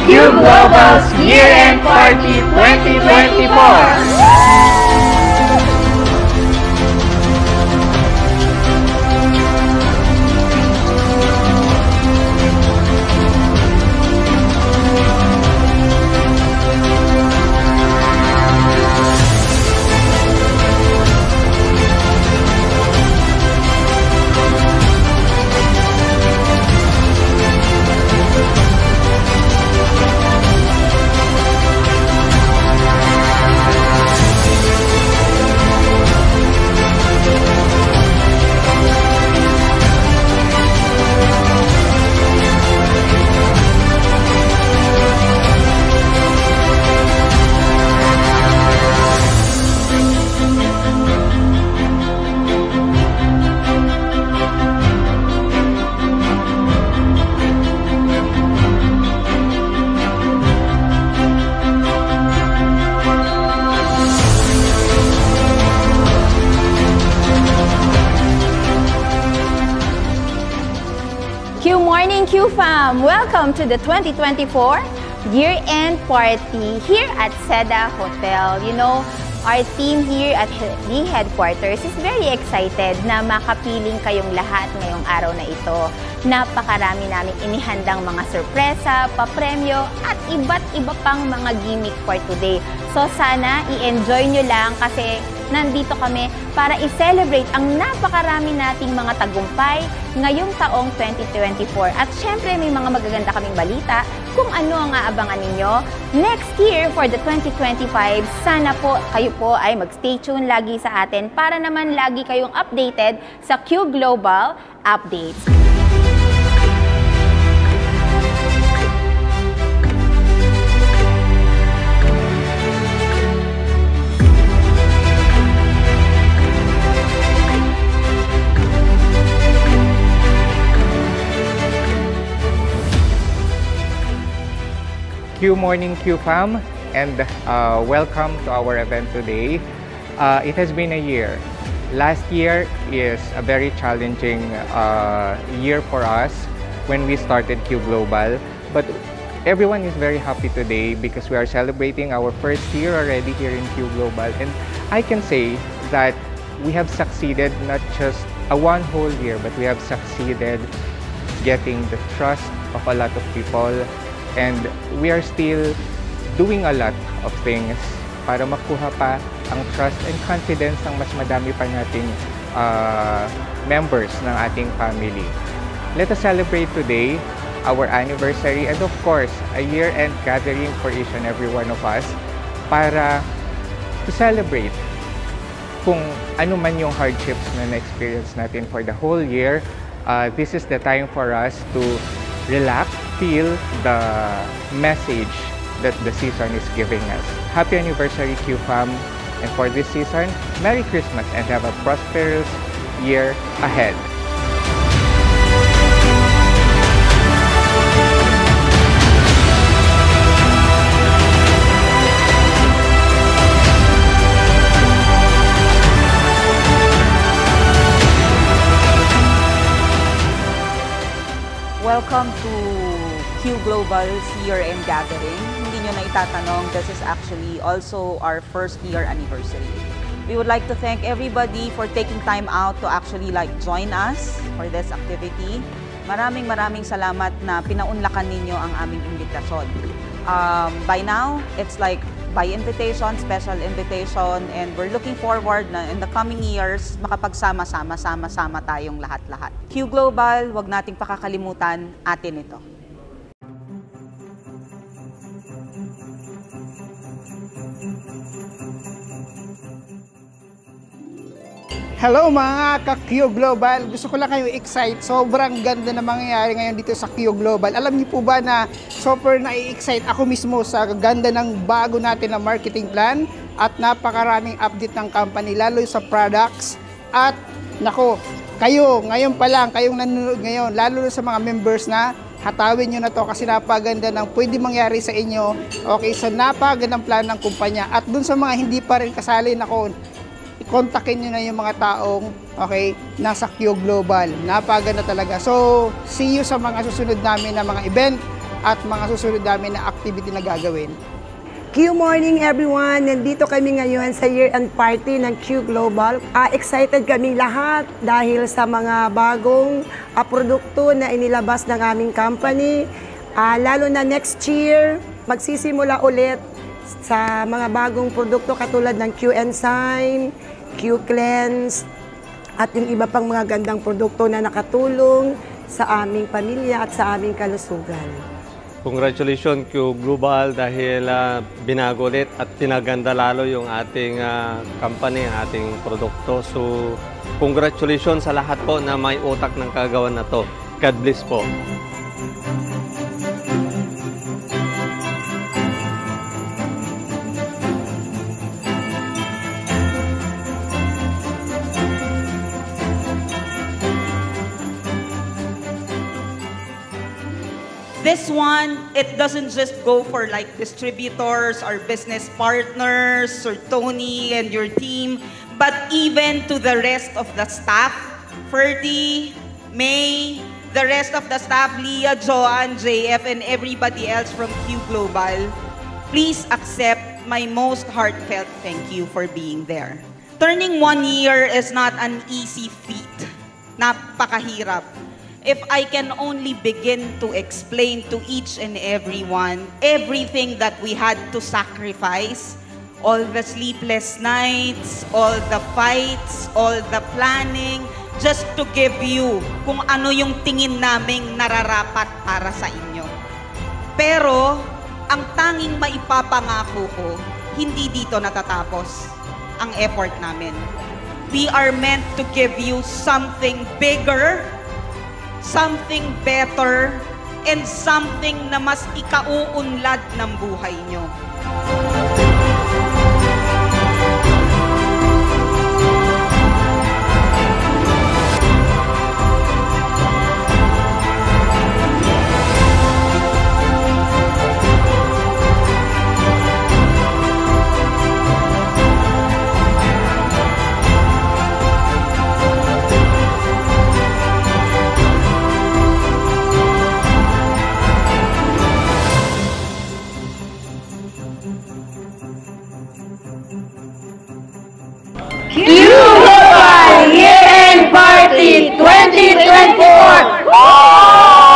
Q Global's Year-End Party 2024! Q Morning Q Fam! Welcome to the 2024 Year-End Party here at Seda Hotel. You know, our team here at the headquarters is very excited na makapiling kayong lahat ngayong araw na ito. Napakarami naming inihandang mga sorpresa, papremyo at iba't iba pang mga gimmick for today. So sana i-enjoy nyo lang kasi nandito kami para i-celebrate ang napakarami nating mga tagumpay ngayong taong 2024. At syempre may mga magaganda kaming balita kung ano ang aabangan ninyo next year for the 2025. Sana po kayo po ay mag-stay tuned lagi sa atin para naman lagi kayong updated sa Q Global updates. Q Morning Q Fam, and welcome to our event today. It has been a year. Last year is a very challenging year for us when we started Q Global, but everyone is very happy today because we are celebrating our first year already here in Q Global, and I can say that we have succeeded not just a one whole year, but we have succeeded getting the trust of a lot of people. And we are still doing a lot of things para makuha pa ang trust and confidence ng mas madami pa nating members ng ating family. Let us celebrate today our anniversary and of course, a year-end gathering for each and every one of us para to celebrate kung ano man yung hardships na na-experience natin for the whole year. This is the time for us to relax, feel the message that the season is giving us. Happy anniversary Q Fam, and for this season, Merry Christmas and have a prosperous year ahead. Welcome to Q Global's year-end gathering. Hindi nyo na itatanong, this is actually also our first year anniversary. We would like to thank everybody for taking time out to actually join us for this activity. Maraming salamat na pinaunlakan ninyo ang aming imbitasyon. By now, it's like by invitation, special invitation, and we're looking forward na in the coming years, makapagsama-sama tayong lahat-lahat. Q Global, wag nating pakakalimutan, atin ito. Hello mga ka-Q Global! Gusto ko lang kayo excite. Sobrang ganda na mangyayari ngayon dito sa Q Global. Alam niyo po ba na super na-excite ako mismo sa ganda ng bago natin na marketing plan at napakaraming update ng company, lalo sa products. At nako, kayo, ngayon pa lang, kayong nanonood ngayon, lalo sa mga members na hatawin nyo na to kasi napaganda ng pwede mangyari sa inyo. Okay, sa napagandang plan ng kumpanya. At dun sa mga hindi pa rin kasali, nako, kontakin nyo na yung mga taong okay, nasa Q Global. Napaganda talaga. So, see you sa mga susunod namin na mga event at mga susunod namin na activity na gagawin. Q morning everyone! Nandito kami ngayon sa year-end party ng Q Global. Excited kami lahat dahil sa mga bagong produkto na inilabas ng aming company. Lalo na next year, magsisimula ulit sa mga bagong produkto katulad ng Q Enzyme, Q Cleanse, at yung iba pang mga gandang produkto na nakatulong sa aming pamilya at sa aming kalusugan. Congratulations Q Global dahil binago ulit at pinaganda lalo yung ating company, ating produkto. So, congratulations sa lahat po na may utak ng kagawan na to. God bless po. This one, it doesn't just go for like distributors or business partners or Tony and your team, but even to the rest of the staff, Ferdy, May, the rest of the staff, Leah, Joanne, JF, and everybody else from Q Global. Please accept my most heartfelt thank you for being there. Turning 1 year is not an easy feat. Napakahirap. If I can only begin to explain to each and everyone everything that we had to sacrifice, all the sleepless nights, all the fights, all the planning, just to give you kung ano yung tingin naming nararapat para sa inyo. Pero, ang tanging maipapangako ko, hindi dito natatapos ang effort namin. We are meant to give you something bigger, something better, and something na mas ikauunlad ng buhay nyo. Q Global Year-End Party 2024!